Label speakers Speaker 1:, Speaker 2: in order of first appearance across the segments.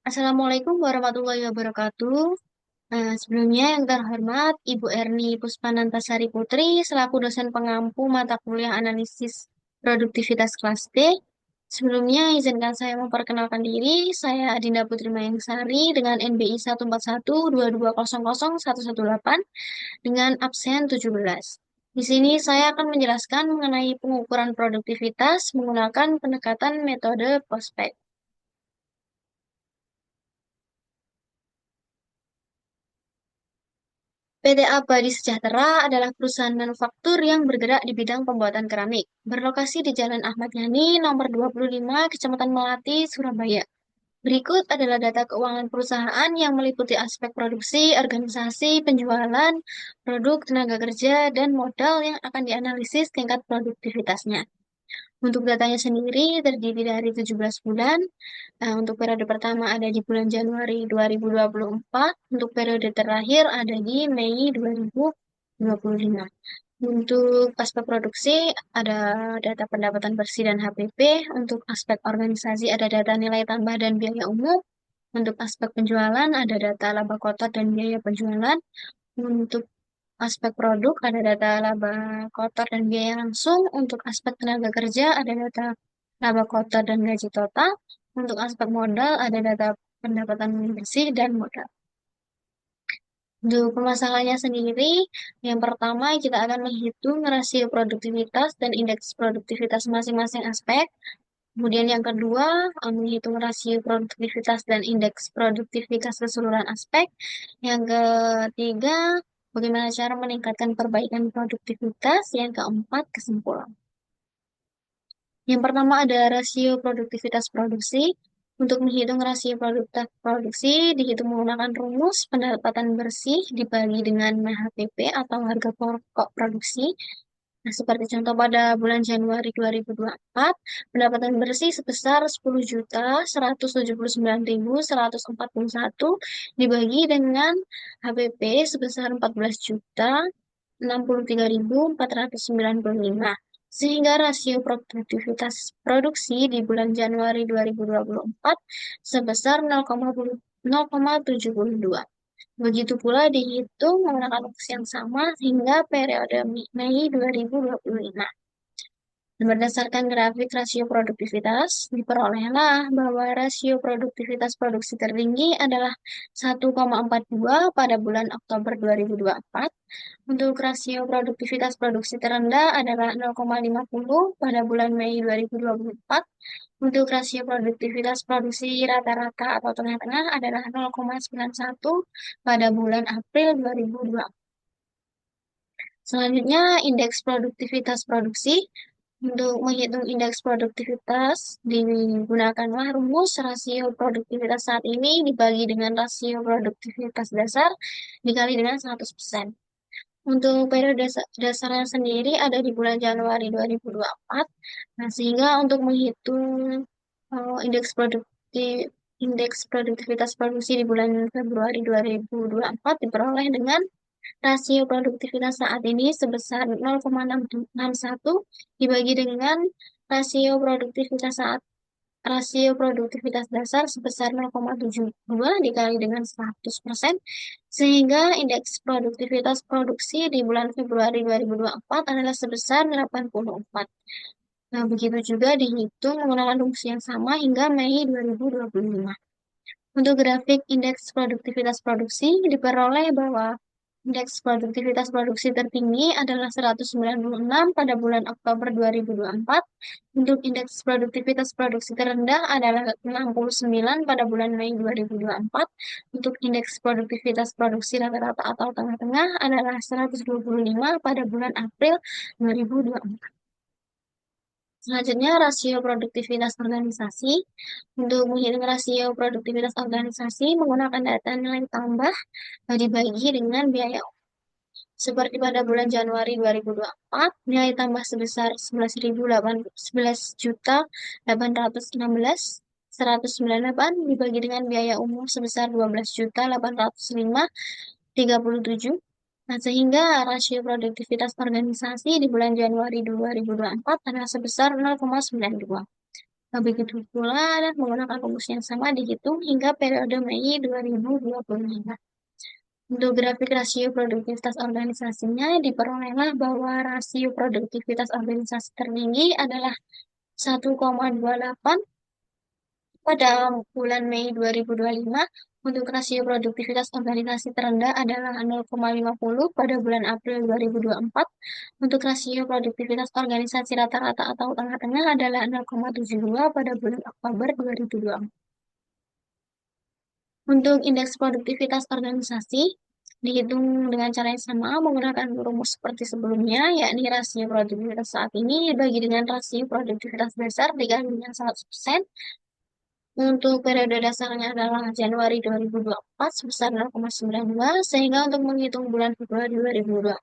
Speaker 1: Assalamualaikum warahmatullahi wabarakatuh. Sebelumnya yang terhormat Ibu Erni Puspanantasari Putri selaku dosen pengampu mata kuliah analisis produktivitas kelas D. Sebelumnya izinkan saya memperkenalkan diri. Saya Adinda Putri Mayangsari dengan NBI 14122000118 dengan absen 17. Di sini saya akan menjelaskan mengenai pengukuran produktivitas menggunakan pendekatan metode prospek. PT Abadi Sejahtera adalah perusahaan manufaktur yang bergerak di bidang pembuatan keramik, berlokasi di Jalan Ahmad Yani, nomor 25, Kecamatan Melati, Surabaya. Berikut adalah data keuangan perusahaan yang meliputi aspek produksi, organisasi, penjualan, produk, tenaga kerja, dan modal yang akan dianalisis tingkat produktivitasnya. Untuk datanya sendiri terdiri dari 17 bulan. Untuk periode pertama ada di bulan Januari 2024, untuk periode terakhir ada di Mei 2025. Untuk aspek produksi ada data pendapatan bersih dan HPP, untuk aspek organisasi ada data nilai tambah dan biaya umum, untuk aspek penjualan ada data laba kotor dan biaya penjualan, untuk aspek produk ada data laba kotor dan biaya langsung. Untuk aspek tenaga kerja ada data laba kotor dan gaji total. Untuk aspek modal ada data pendapatan bersih dan modal. Untuk permasalahannya sendiri, yang pertama kita akan menghitung rasio produktivitas dan indeks produktivitas masing-masing aspek. Kemudian yang kedua, menghitung rasio produktivitas dan indeks produktivitas keseluruhan aspek. Yang ketiga, bagaimana cara meningkatkan perbaikan produktivitas. Yang keempat, kesimpulan. Yang pertama ada rasio produktivitas produksi. Untuk menghitung rasio produktivitas produksi, dihitung menggunakan rumus pendapatan bersih dibagi dengan HPP atau harga pokok produksi. Nah, seperti contoh pada bulan Januari 2024, pendapatan bersih sebesar 10.179.141 dibagi dengan HPP sebesar 14.063.495. Sehingga rasio produktivitas produksi di bulan Januari 2024 sebesar 0,72. Begitu pula dihitung menggunakan rumus yang sama hingga periode Mei 2025. Berdasarkan grafik rasio produktivitas, diperolehlah bahwa rasio produktivitas produksi tertinggi adalah 1,42 pada bulan Oktober 2024. Untuk rasio produktivitas produksi terendah adalah 0,50 pada bulan Mei 2024. Untuk rasio produktivitas produksi rata-rata atau tengah-tengah adalah 0,91 pada bulan April 2024. Selanjutnya, indeks produktivitas produksi. Untuk menghitung indeks produktivitas, digunakanlah rumus rasio produktivitas saat ini dibagi dengan rasio produktivitas dasar dikali dengan 100%. Untuk periode dasarnya sendiri ada di bulan Januari 2024. Nah, sehingga untuk menghitung indeks produktivitas produksi di bulan Februari 2024 diperoleh dengan rasio produktivitas saat ini sebesar 0,661 dibagi dengan rasio produktivitas dasar sebesar 0,72 dikali dengan 100%, sehingga indeks produktivitas produksi di bulan Februari 2024 adalah sebesar 84. Nah, begitu juga dihitung menggunakan rumus yang sama hingga Mei 2025. Untuk grafik indeks produktivitas produksi, diperoleh bahwa indeks produktivitas produksi tertinggi adalah 196 pada bulan Oktober 2024. Untuk indeks produktivitas produksi terendah adalah 69 pada bulan Mei 2024. Untuk indeks produktivitas produksi rata-rata atau tengah-tengah adalah 125 pada bulan April 2024. Selanjutnya, rasio produktivitas organisasi. Untuk menghitung rasio produktivitas organisasi menggunakan data nilai tambah dibagi dengan biaya. Seperti pada bulan Januari 2024, nilai tambah sebesar 11.816.198 dibagi dengan biaya umum sebesar 12.805.37. Nah, sehingga rasio produktivitas organisasi di bulan Januari 2024 adalah sebesar 0,92. Begitu pula dan menggunakan rumus yang sama dihitung hingga periode Mei 2025. Untuk grafik rasio produktivitas organisasinya diperolehlah bahwa rasio produktivitas organisasi tertinggi adalah 1,28 pada bulan Mei 2025. Untuk rasio produktivitas organisasi terendah adalah 0,50 pada bulan April 2024. Untuk rasio produktivitas organisasi rata-rata atau tengah-tengah adalah 0,72 pada bulan Oktober 2024. Untuk indeks produktivitas organisasi, dihitung dengan cara yang sama menggunakan rumus seperti sebelumnya, yakni rasio produktivitas saat ini dibagi dengan rasio produktivitas dasar dikali dengan 100%. Untuk periode dasarnya adalah Januari 2024 sebesar 0,92, sehingga untuk menghitung bulan Februari 2024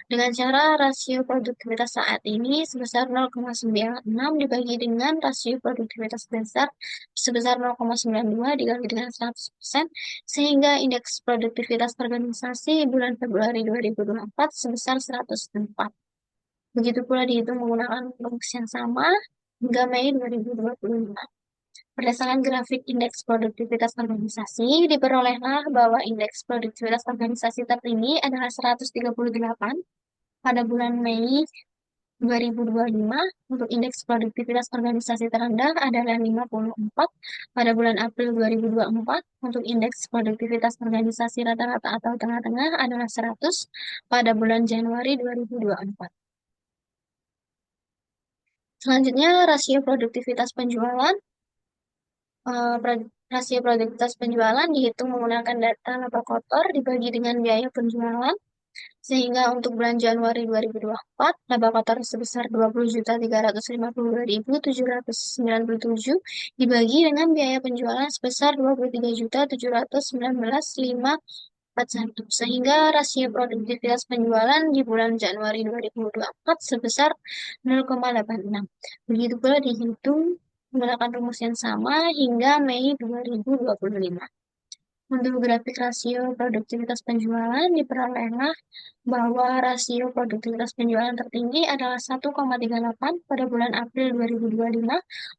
Speaker 1: dengan cara rasio produktivitas saat ini sebesar 0,96 dibagi dengan rasio produktivitas dasar sebesar 0,92 dikali dengan 100%, sehingga indeks produktivitas organisasi bulan Februari 2024 sebesar 104. Begitu pula dihitung menggunakan rumus yang sama hingga Mei 2025. Berdasarkan grafik indeks produktivitas organisasi, diperolehlah bahwa indeks produktivitas organisasi tertinggi adalah 138 pada bulan Mei 2025. Untuk indeks produktivitas organisasi terendah adalah 54 pada bulan April 2024. Untuk indeks produktivitas organisasi rata-rata atau tengah-tengah adalah 100 pada bulan Januari 2024. Selanjutnya, rasio produktivitas penjualan. Rasio produktivitas penjualan dihitung menggunakan data laba kotor dibagi dengan biaya penjualan, sehingga untuk bulan Januari 2024, laba kotor sebesar 20.352.797 dibagi dengan biaya penjualan sebesar 23.719.541, sehingga rasio produktivitas penjualan di bulan Januari 2024 sebesar 0,86. Begitu pula dihitung menggunakan rumus yang sama hingga Mei 2025. Untuk grafik rasio produktivitas penjualan diperolehlah bahwa rasio produktivitas penjualan tertinggi adalah 1,38 pada bulan April 2025.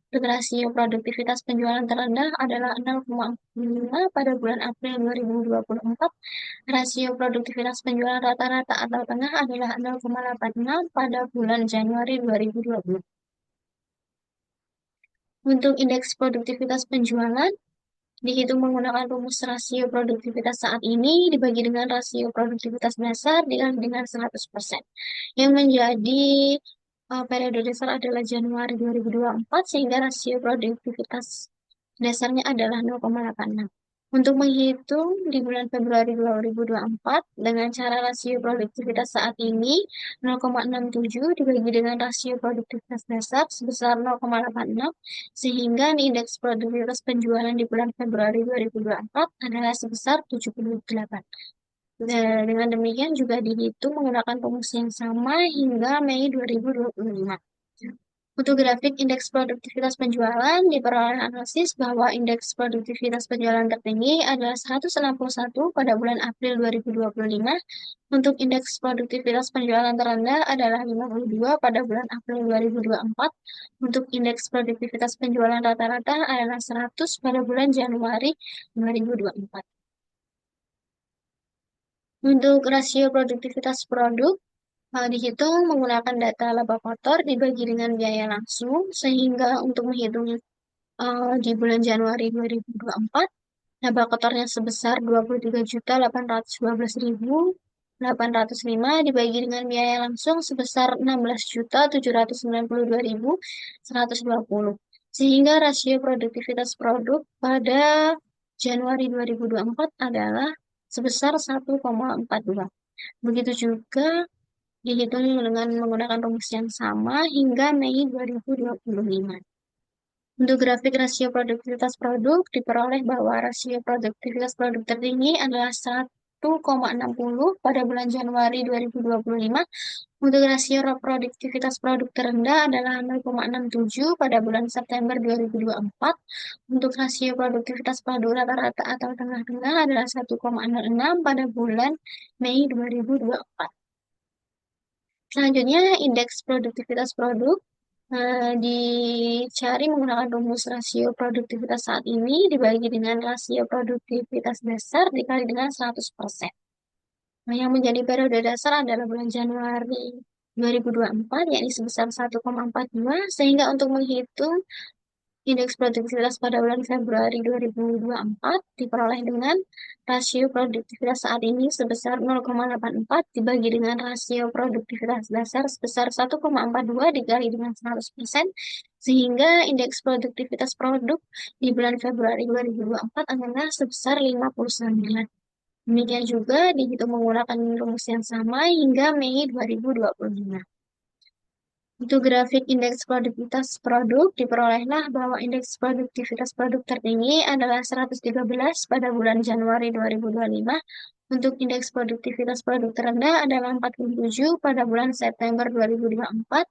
Speaker 1: Untuk rasio produktivitas penjualan terendah adalah 0,45 pada bulan April 2024. Rasio produktivitas penjualan rata-rata atau tengah adalah 0,86 pada bulan Januari 2020. Untuk indeks produktivitas penjualan, dihitung menggunakan rumus rasio produktivitas saat ini dibagi dengan rasio produktivitas dasar dikali dengan 100%. Yang menjadi periode dasar adalah Januari 2024, sehingga rasio produktivitas dasarnya adalah 0,86. Untuk menghitung di bulan Februari 2024 dengan cara rasio produktivitas saat ini 0,67 dibagi dengan rasio produktivitas dasar sebesar 0,86, sehingga indeks produktivitas penjualan di bulan Februari 2024 adalah sebesar 78. Dengan demikian juga dihitung menggunakan rumus yang sama hingga Mei 2025. Untuk grafik indeks produktivitas penjualan, diperoleh analisis bahwa indeks produktivitas penjualan tertinggi adalah 161 pada bulan April 2025. Untuk indeks produktivitas penjualan terendah adalah 52 pada bulan April 2024. Untuk indeks produktivitas penjualan rata-rata adalah 100 pada bulan Januari 2024. Untuk rasio produktivitas produk, dihitung menggunakan data laba kotor dibagi dengan biaya langsung, sehingga untuk menghitung di bulan Januari 2024, laba kotornya sebesar 23.812.805 dibagi dengan biaya langsung sebesar 16.792.120, sehingga rasio produktivitas produk pada Januari 2024 adalah sebesar 1,42. Begitu juga dihitung dengan menggunakan rumus yang sama hingga Mei 2025. Untuk grafik rasio produktivitas produk, diperoleh bahwa rasio produktivitas produk tertinggi adalah 1,60 pada bulan Januari 2025. Untuk rasio produktivitas produk terendah adalah 0,67 pada bulan September 2024. Untuk rasio produktivitas produk rata-rata atau tengah-tengah adalah 1,06 pada bulan Mei 2024. Selanjutnya, indeks produktivitas produk Dicari menggunakan rumus rasio produktivitas saat ini dibagi dengan rasio produktivitas dasar dikali dengan 100%. Nah, yang menjadi periode dasar adalah bulan Januari 2024, yakni sebesar 1,42, sehingga untuk menghitung indeks produktivitas pada bulan Februari 2024 diperoleh dengan rasio produktivitas saat ini sebesar 0,84 dibagi dengan rasio produktivitas dasar sebesar 1,42 dikali dengan 100%, sehingga indeks produktivitas produk di bulan Februari 2024 adalah sebesar 59. Demikian juga dihitung menggunakan rumus yang sama hingga Mei 2025. Untuk grafik indeks produktivitas produk, diperolehlah bahwa indeks produktivitas produk tertinggi adalah 113 pada bulan Januari 2025. Untuk indeks produktivitas produk terendah adalah 47 pada bulan September 2024.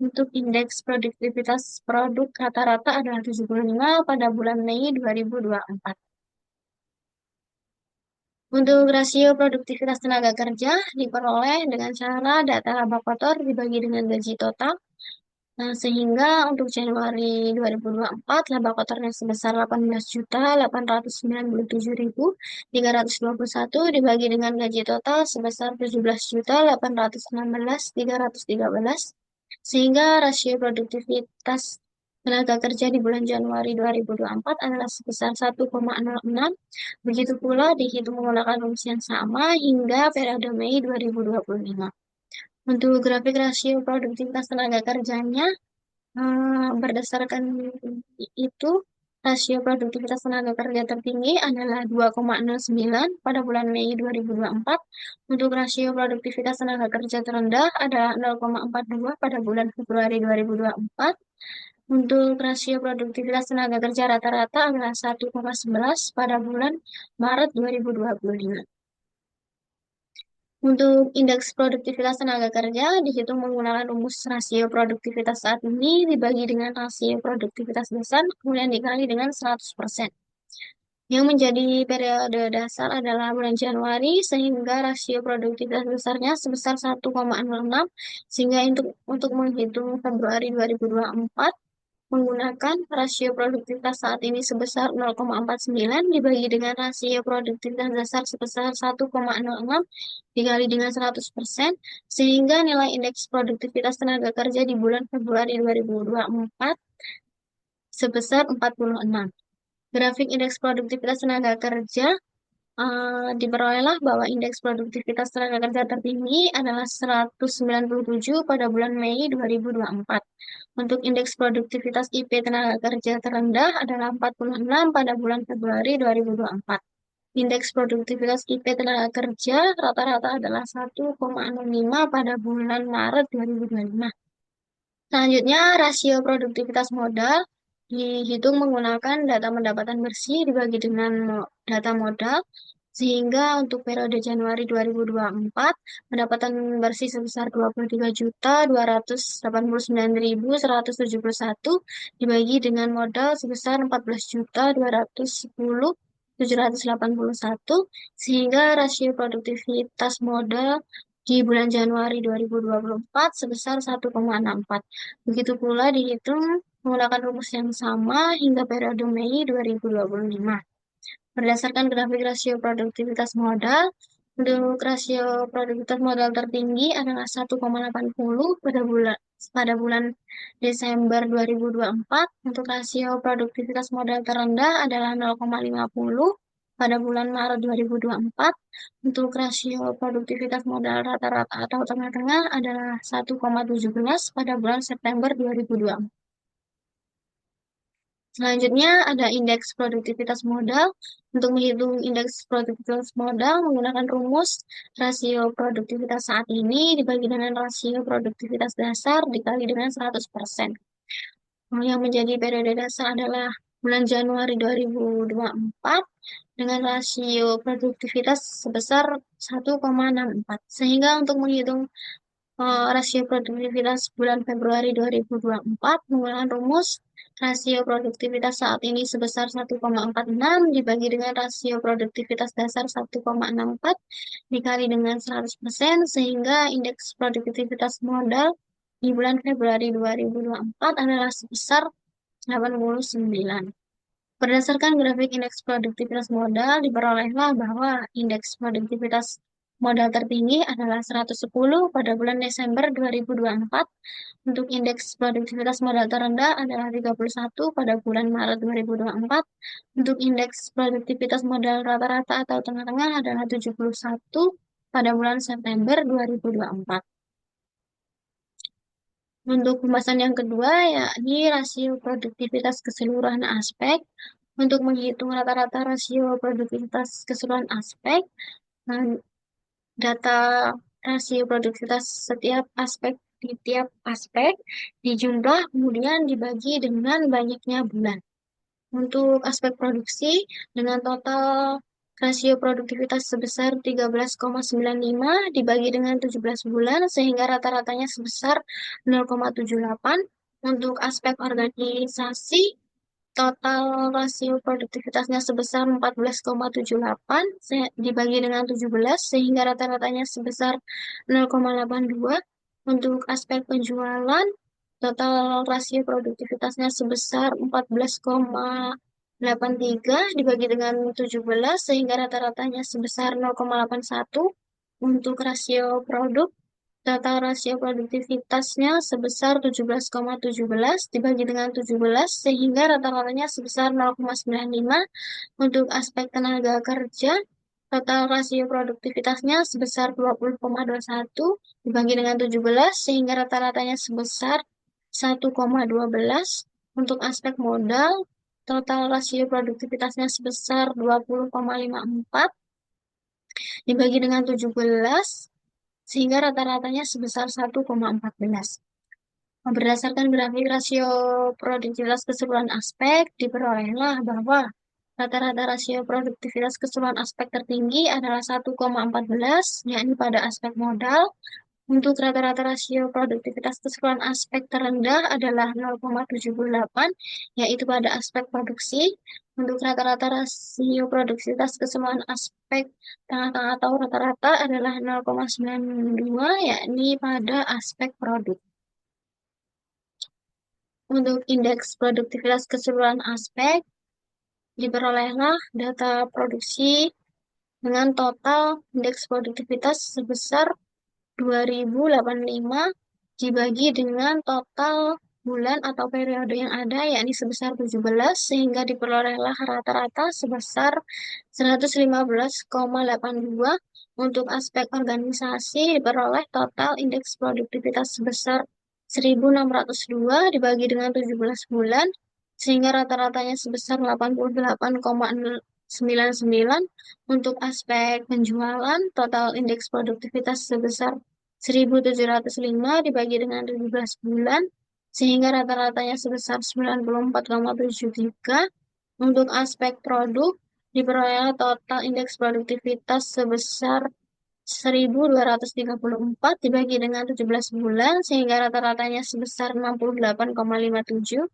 Speaker 1: Untuk indeks produktivitas produk rata-rata adalah 75 pada bulan Mei 2024. Untuk rasio produktivitas tenaga kerja diperoleh dengan cara data laba kotor dibagi dengan gaji total. Nah, sehingga untuk Januari 2024 laba kotornya sebesar 18.897.321 dibagi dengan gaji total sebesar 17.816.313, sehingga rasio produktivitas tenaga kerja di bulan Januari 2024 adalah sebesar 1,06. Begitu pula dihitung menggunakan rumus yang sama hingga periode Mei 2025. Untuk grafik rasio produktivitas tenaga kerjanya, berdasarkan itu, rasio produktivitas tenaga kerja tertinggi adalah 2,09 pada bulan Mei 2024. Untuk rasio produktivitas tenaga kerja terendah adalah 0,42 pada bulan Februari 2024. Untuk rasio produktivitas tenaga kerja rata-rata adalah 1,11 pada bulan Maret 2025. Untuk indeks produktivitas tenaga kerja dihitung menggunakan rumus rasio produktivitas saat ini dibagi dengan rasio produktivitas dasar, kemudian dikali dengan 100%. Yang menjadi periode dasar adalah bulan Januari, sehingga rasio produktivitas dasarnya sebesar 1,06, sehingga untuk menghitung Februari 2024, menggunakan rasio produktivitas saat ini sebesar 0,49 dibagi dengan rasio produktivitas dasar sebesar 1,06 dikali dengan 100%, sehingga nilai indeks produktivitas tenaga kerja di bulan Februari 2024 sebesar 46. Grafik indeks produktivitas tenaga kerja, diperolehlah bahwa indeks produktivitas tenaga kerja tertinggi adalah 197 pada bulan Mei 2024. Untuk indeks produktivitas IP tenaga kerja terendah adalah 46 pada bulan Februari 2024. Indeks produktivitas IP tenaga kerja rata-rata adalah 1,05 pada bulan Maret 2025. Selanjutnya, rasio produktivitas modal dihitung menggunakan data pendapatan bersih dibagi dengan data modal, sehingga untuk periode Januari 2024, pendapatan bersih sebesar 23.289.171 dibagi dengan modal sebesar 14.210.781, sehingga rasio produktivitas modal di bulan Januari 2024 sebesar 1,64. Begitu pula dihitung menggunakan rumus yang sama hingga periode Mei 2025. Berdasarkan grafik rasio produktivitas modal, untuk rasio produktivitas modal tertinggi adalah 1,80 pada bulan Desember 2024. Untuk rasio produktivitas modal terendah adalah 0,50 pada bulan Maret 2024. Untuk rasio produktivitas modal rata-rata atau tengah-tengah adalah 1,17 pada bulan September 2024. Selanjutnya ada indeks produktivitas modal. Untuk menghitung indeks produktivitas modal menggunakan rumus rasio produktivitas saat ini dibagi dengan rasio produktivitas dasar dikali dengan 100%. Yang menjadi periode dasar adalah bulan Januari 2024 dengan rasio produktivitas sebesar 1,64. Sehingga untuk menghitung rasio produktivitas bulan Februari 2024 menggunakan rumus rasio produktivitas saat ini sebesar 1,46 dibagi dengan rasio produktivitas dasar 1,64 dikali dengan 100%, sehingga indeks produktivitas modal di bulan Februari 2024 adalah sebesar 89. Berdasarkan grafik indeks produktivitas modal, diperolehlah bahwa indeks produktivitas modal tertinggi adalah 110 pada bulan Desember 2024. Untuk indeks produktivitas modal terendah adalah 31 pada bulan Maret 2024. Untuk indeks produktivitas modal rata-rata atau tengah-tengah adalah 71 pada bulan September 2024. Untuk pembahasan yang kedua, yakni rasio produktivitas keseluruhan aspek. Untuk menghitung rata-rata rasio produktivitas keseluruhan aspek, nah, data rasio produktivitas setiap aspek di tiap aspek dijumlah kemudian dibagi dengan banyaknya bulan. Untuk aspek produksi, dengan total rasio produktivitas sebesar 13,95 dibagi dengan 17 bulan, sehingga rata-ratanya sebesar 0,78. Untuk aspek organisasi, total rasio produktivitasnya sebesar 14,78 dibagi dengan 17, sehingga rata-ratanya sebesar 0,82. Untuk aspek penjualan, total rasio produktivitasnya sebesar 14,83 dibagi dengan 17, sehingga rata-ratanya sebesar 0,81. Untuk rasio produk, total rasio produktivitasnya sebesar 17,17 dibagi dengan 17, sehingga rata-ratanya sebesar 0,95. Untuk aspek tenaga kerja, total rasio produktivitasnya sebesar 20,21 dibagi dengan 17, sehingga rata-ratanya sebesar 1,12. Untuk aspek modal, total rasio produktivitasnya sebesar 20,54 dibagi dengan 17, sehingga rata-ratanya sebesar 1,14. Berdasarkan grafik rasio produktivitas keseluruhan aspek, diperolehlah bahwa rata-rata rasio produktivitas keseluruhan aspek tertinggi adalah 1,14, yakni pada aspek modal. Untuk rata-rata rasio produktivitas keseluruhan aspek terendah adalah 0,78, yaitu pada aspek produksi. Untuk rata-rata rasio produktivitas keseluruhan aspek tengah-tengah atau rata-rata adalah 0,92, yakni pada aspek produk. Untuk indeks produktivitas keseluruhan aspek, diperolehlah data produksi dengan total indeks produktivitas sebesar 2085 dibagi dengan total bulan atau periode yang ada, yakni sebesar 17, sehingga diperolehlah rata-rata sebesar 115,82. Untuk aspek organisasi, diperoleh total indeks produktivitas sebesar 1602 dibagi dengan 17 bulan, sehingga rata-ratanya sebesar 88,99. Untuk aspek penjualan, total indeks produktivitas sebesar 1705 dibagi dengan 17 bulan, sehingga rata-ratanya sebesar 94,73. Untuk aspek produk, diperoleh total indeks produktivitas sebesar 1234 dibagi dengan 17 bulan, sehingga rata-ratanya sebesar 68,57.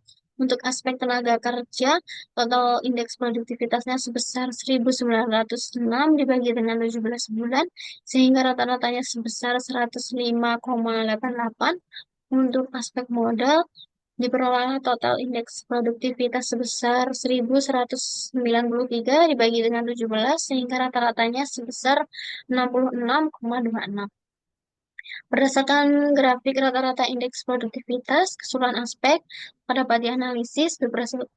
Speaker 1: Untuk aspek tenaga kerja, total indeks produktivitasnya sebesar 1906 dibagi dengan 17 bulan, sehingga rata-ratanya sebesar 105,88. Untuk aspek modal, diperoleh total indeks produktivitas sebesar 1193 dibagi dengan 17, sehingga rata-ratanya sebesar 66,26. Berdasarkan grafik rata-rata indeks produktivitas keseluruhan aspek, dapat dianalisis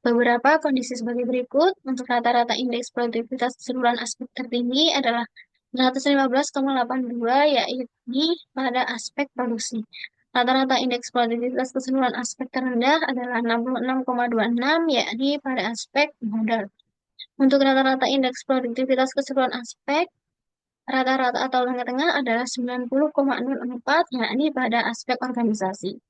Speaker 1: beberapa kondisi sebagai berikut. Untuk rata-rata indeks produktivitas keseluruhan aspek tertinggi adalah 115,82, yaitu pada aspek produksi. Rata-rata indeks produktivitas keseluruhan aspek terendah adalah 66,26, yakni pada aspek modal. Untuk rata-rata indeks produktivitas keseluruhan aspek, rata-rata atau tengah-tengah adalah 90,04, yakni pada aspek organisasi.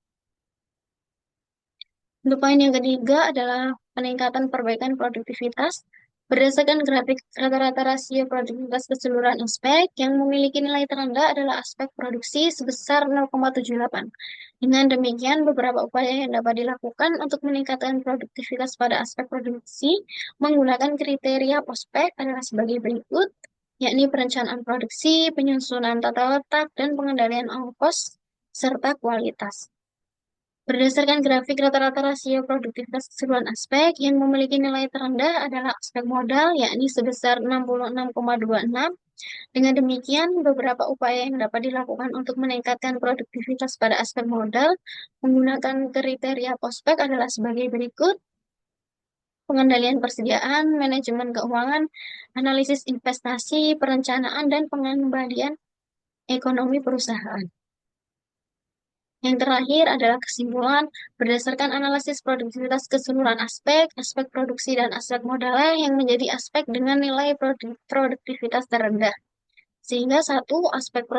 Speaker 1: Untuk poin yang ketiga adalah peningkatan perbaikan produktivitas. Berdasarkan grafik rata-rata rasio produktivitas keseluruhan aspek, yang memiliki nilai terendah adalah aspek produksi sebesar 0,78. Dengan demikian, beberapa upaya yang dapat dilakukan untuk meningkatkan produktivitas pada aspek produksi menggunakan kriteria prospek adalah sebagai berikut, yakni perencanaan produksi, penyusunan tata letak, dan pengendalian ongkos, serta kualitas. Berdasarkan grafik rata-rata rasio produktivitas keseluruhan aspek yang memiliki nilai terendah adalah aspek modal, yakni sebesar 66,26. Dengan demikian, beberapa upaya yang dapat dilakukan untuk meningkatkan produktivitas pada aspek modal menggunakan kriteria prospek adalah sebagai berikut: pengendalian persediaan, manajemen keuangan, analisis investasi, perencanaan, dan pengembalian ekonomi perusahaan. Yang terakhir adalah kesimpulan berdasarkan analisis produktivitas keseluruhan aspek, aspek produksi dan aspek modalnya yang menjadi aspek dengan nilai produktivitas terendah. Sehingga satu aspek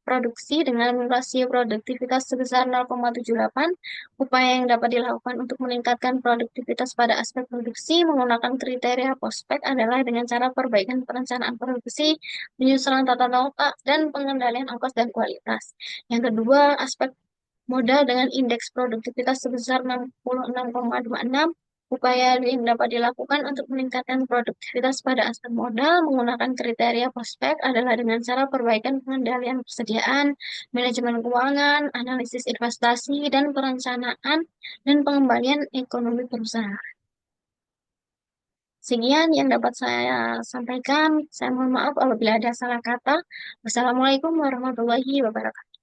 Speaker 1: produksi dengan rasio produktivitas sebesar 0,78, upaya yang dapat dilakukan untuk meningkatkan produktivitas pada aspek produksi menggunakan kriteria prospek adalah dengan cara perbaikan perencanaan produksi, penyusunan tata letak, dan pengendalian ongkos dan kualitas. Yang kedua, aspek modal dengan indeks produktivitas sebesar 66,26. Upaya yang dapat dilakukan untuk meningkatkan produktivitas pada aspek modal menggunakan kriteria prospek adalah dengan cara perbaikan pengendalian persediaan, manajemen keuangan, analisis investasi, dan perencanaan dan pengembalian ekonomi perusahaan. Sekian yang dapat saya sampaikan. Saya mohon maaf apabila ada salah kata. Wassalamualaikum warahmatullahi wabarakatuh.